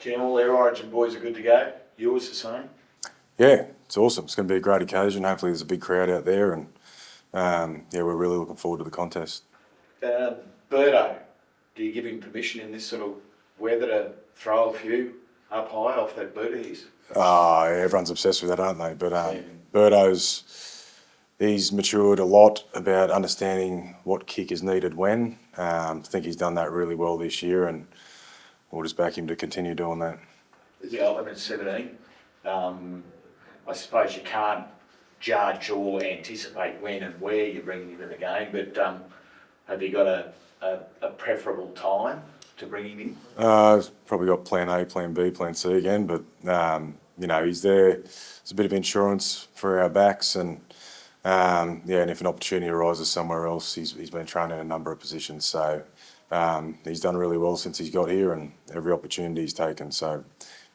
Ken, all their Origin boys are good to go. Yours the same? Yeah, it's awesome. It's going to be a great occasion. Hopefully there's a big crowd out there and we're really looking forward to the contest. Birdo, do you give him permission in this sort of weather to throw a few up high off that bird he's? Everyone's obsessed with that, aren't they? But he's matured a lot about understanding what kick is needed when. I think he's done that really well this year and we'll just back him to continue doing that. Yeah, 11-17. I suppose you can't judge or anticipate when and where you bring him into the game, but have you got a preferable time to bring him in? Probably got plan A, plan B, plan C again, but he's there. It's a bit of insurance for our backs, and and if an opportunity arises somewhere else, he's been trained in a number of positions. So he's done really well since he's got here, and every opportunity he's taken. So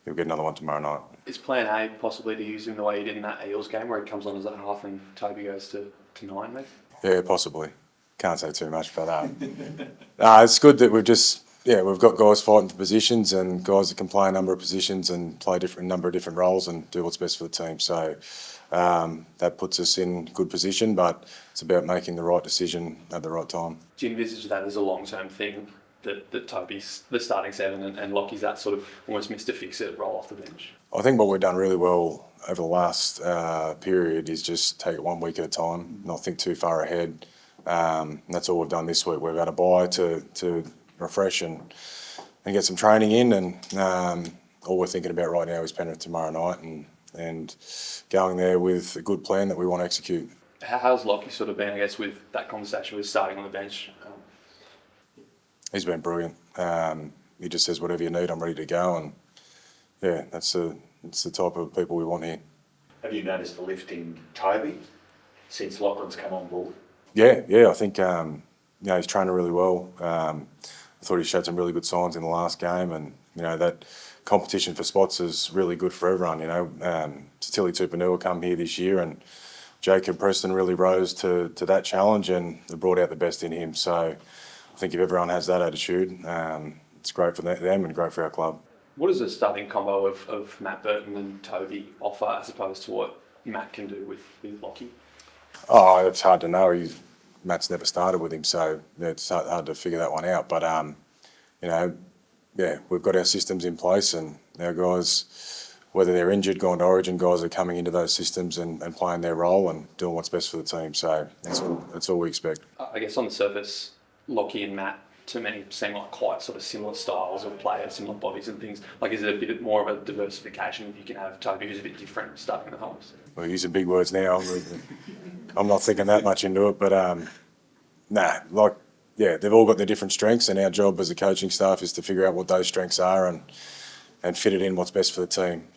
he'll get another one tomorrow night. Is plan A possibly to use him the way he did in that Eels game, where he comes on as a half and Toby goes to 9, maybe? Yeah, possibly. Can't say too much, but it's good that we've got guys fighting for positions and guys that can play a number of positions and play a number of different roles and do what's best for the team. So that puts us in good position, but it's about making the right decision at the right time. Do you envisage that as a long-term thing, that Toby's the starting 7 and Lockie's that sort of almost Mr. Fix-It roll off the bench? I think what we've done really well over the last period is just take it 1 week at a time, not think too far ahead. That's all we've done this week. We've had a bye to refresh and get some training in, and all we're thinking about right now is Penrith tomorrow night and going there with a good plan that we want to execute. How's Lockie sort of been, I guess, with that conversation with starting on the bench? He's been brilliant. He just says, whatever you need, I'm ready to go, and yeah, that's the type of people we want here. Have you noticed the lift in Toby since Lachlan's come on board? Yeah, I think he's training really well. I thought he showed some really good signs in the last game, and that competition for spots is really good for everyone. Tatili Tupanua come here this year, and Jacob Preston really rose to that challenge, and they brought out the best in him. So I think if everyone has that attitude, it's great for them and great for our club. What does a starting combo of Matt Burton and Toby offer as opposed to what Matt can do with Lockie? Oh, it's hard to know. Matt's never started with him, so it's hard to figure that one out. But we've got our systems in place, and our guys, whether they're injured, gone to Origin, guys are coming into those systems and playing their role and doing what's best for the team. So that's all we expect. I guess on the surface, Lockie and Matt, to many, seem like quite sort of similar styles of players, similar bodies and things. Like, is it a bit more of a diversification if you can have Toby who's a bit different starting the halves? We're using big words now. I'm not thinking that much into it, but they've all got their different strengths, and our job as a coaching staff is to figure out what those strengths are and fit it in what's best for the team.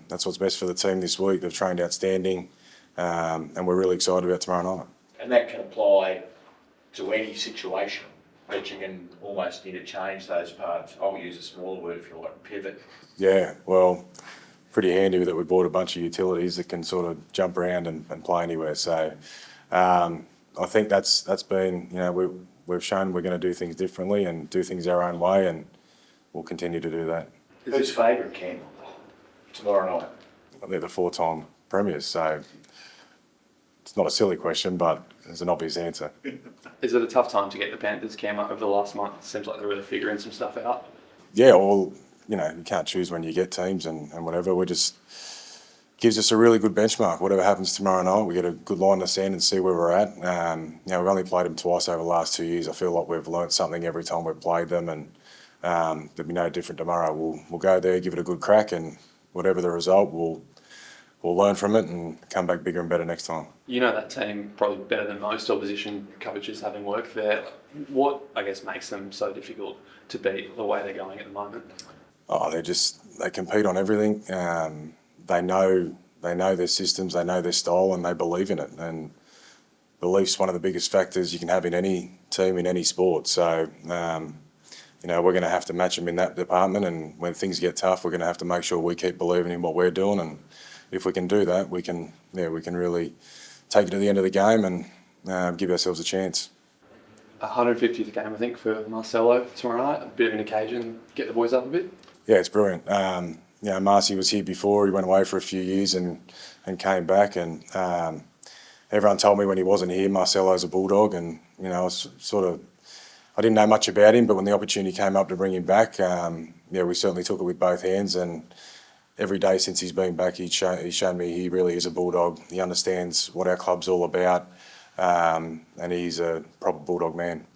That's what's best for the team this week. They've trained outstanding, and we're really excited about tomorrow night. And that can apply to any situation, but you can almost interchange those parts. I'll use a smaller word if you like, pivot. Yeah, well, pretty handy that we bought a bunch of utilities that can sort of jump around and play anywhere. So I think that's been, we've shown we're going to do things differently and do things our own way, and we'll continue to do that. Who's favourite, Ken, tomorrow night? They're the 4-time premiers, so it's not a silly question, but there's an obvious answer. Is it a tough time to get the Panthers, Cam, over the last month? It seems like they're really figuring some stuff out. Yeah, well, you can't choose when you get teams and whatever. We just gives us a really good benchmark. Whatever happens tomorrow night, we get a good line in the sand and see where we're at. We've only played them twice over the last 2 years. I feel like we've learnt something every time we've played them, and there'll be no different tomorrow. We'll go there, give it a good crack, and whatever the result, we'll learn from it and come back bigger and better next time. You know that team probably better than most opposition coaches having worked there. What, I guess, makes them so difficult to beat the way they're going at the moment? Oh, they compete on everything. They know their systems, they know their style, and they believe in it. And belief's one of the biggest factors you can have in any team, in any sport. So, we're going to have to match them in that department. And when things get tough, we're going to have to make sure we keep believing in what we're doing. And if we can do that, we can really take it to the end of the game and give ourselves a chance. 150th game, I think, for Marcelo tomorrow night. A bit of an occasion. Get the boys up a bit. Yeah, it's brilliant. Marcy was here before. He went away for a few years and came back. And everyone told me when he wasn't here, Marcelo's a Bulldog. And, I was I didn't know much about him, but when the opportunity came up to bring him back, we certainly took it with both hands. And every day since he's been back, he's shown me he really is a Bulldog. He understands what our club's all about, and he's a proper Bulldog man.